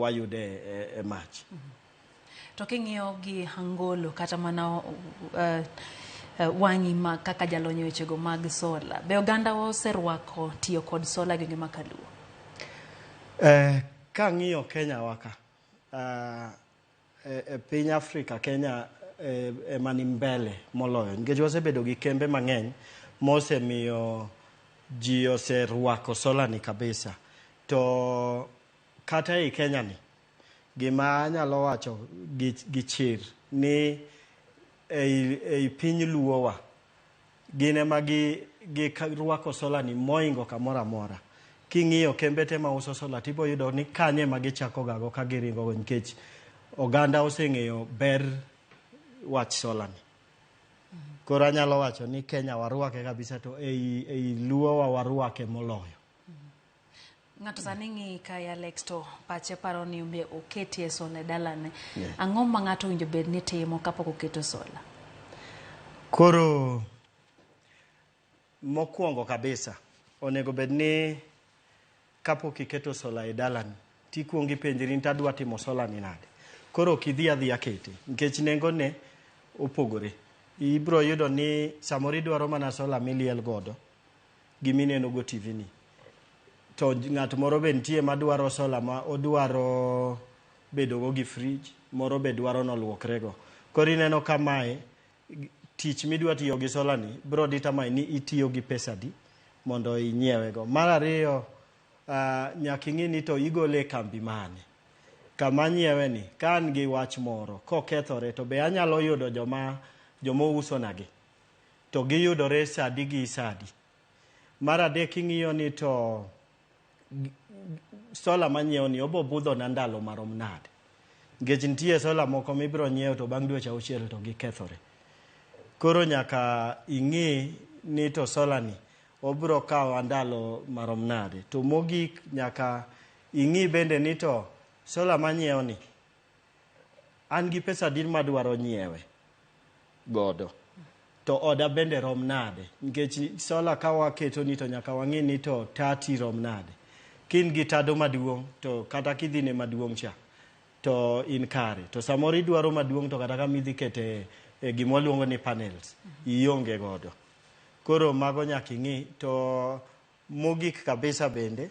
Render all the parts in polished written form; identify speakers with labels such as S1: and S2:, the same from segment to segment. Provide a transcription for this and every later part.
S1: wayude e mach.
S2: To king'iyo gi angolo kata mana wang'i ma kaka jalonyo wechego mag sola, be oganda oserwako tiyo kod sola gi gima kaluwo?
S1: Ka ng'iyo Kenya waka, e piny Afrika Kenya mani mbele moloyo, nikech wasebedo gi kembe mang'eny mosemiyo ji oserwako sola ni kabisa. To kata ei Kenya ni, gima anyalo wacho gi chir ni ei piny Luowa, gine ma gi rwako sola ni moingo kamoro amora. King'iyo kembe te ma uso sola, tipo yudo ni kanye ma gichako gago ka giringo go, nikech oganda oseng'eyo ber wach sola ni. Koro anyalo wacho ni Kenya warwake kabisa, to ei Luowa warwake moloyo.
S2: Ng'ato sani ng'i kae Alex, to pache paro ni be oketie sola e dalane. Ang'o ma ng'ato winjo bed ni timo kapok oketo sola?
S1: Koro mokwongo kabisa, onego bed ni kapok iketo sola e dalani, tikuongo ipenjri ni tadwa timo sola ni nade. Koro kidhi adhiya kete, nikech nengo ne opogore. Ibro yudo ni samoro idwaro mana sola miliel godo gimineno go TV ni. To ng'at moro be nitie madwaro sola ma odwaro bedogo gi fridge, moro be dwaro noluokrego. Koro ineno kamae, tich midwa tiyo gi sola ni bro determine ni itiyo gi pesa di mondo inyiewego. Mar ariyo, nyaka ing'i ni to igole e kambi mane. Kama nyiewe ni, ka an gi wach moro, kokethore, to be anyalo yudo joma uso nagi, to giyudore sadi gi sadi. Mar adek, ing'iyo ni to sola manyiewo ni obo budho na ndalo marom nade. Nikech nitie sola moko mibro nyiewo to bang' dweche 6 to gikethore. Koro nyaka ing'i ni to sola ni obro kawo ndalo marom nade. To mogik, nyaka ing'i bende ni to sola manyiewo ni an gi pesa din madwaro nyiewe godo, to oda bende rom nade. Nikech sola ka waketo ni to nyaka wang'i ni to tati rom nade. Kin gi tado maduong', to kata kidhine maduong' cha, to in kare. To samoro idwaro maduong', to kata kamidhi kete gima luongo ni panels, ionge godo. Koro mago nyaka ing'i. To mogik kabisa bende,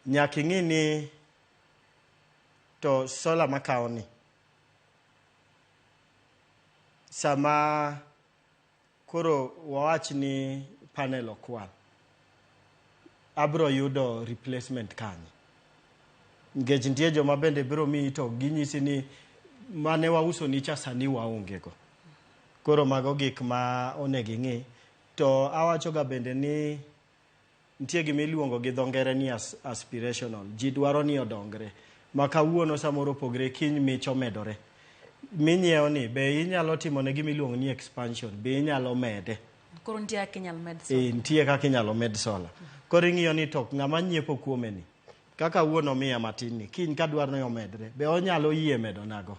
S1: nyaka ing'i ni to sola makawo ni, sama koro wawach ni panel okwal, abro yudo replacement kanye. Nikech nitie joma bende biro miyi to ginyisi ni mane wauso ni cha sani waonge go. Koro mago gik ma onego ing'i. To awacho ga bende ni nitie gima iluongo gi dho ngere ni aspirational. Ji dwaro ni odongre. Ma kawuono samoro pogre, kiny mich omedore. Minyiewo ni be inyalo timo ne gima iluongo ni expansion, be inyalo mede.
S2: Koro nitie kaka inyalo med sola.
S1: Nitie kaka inyalo med sola. Koro ing'iyo ni to ng'ama nyiepo kuome ni, kaka wuono miya matin ni, kiny ka dwaro ni omedre, be onyalo yie medo nago.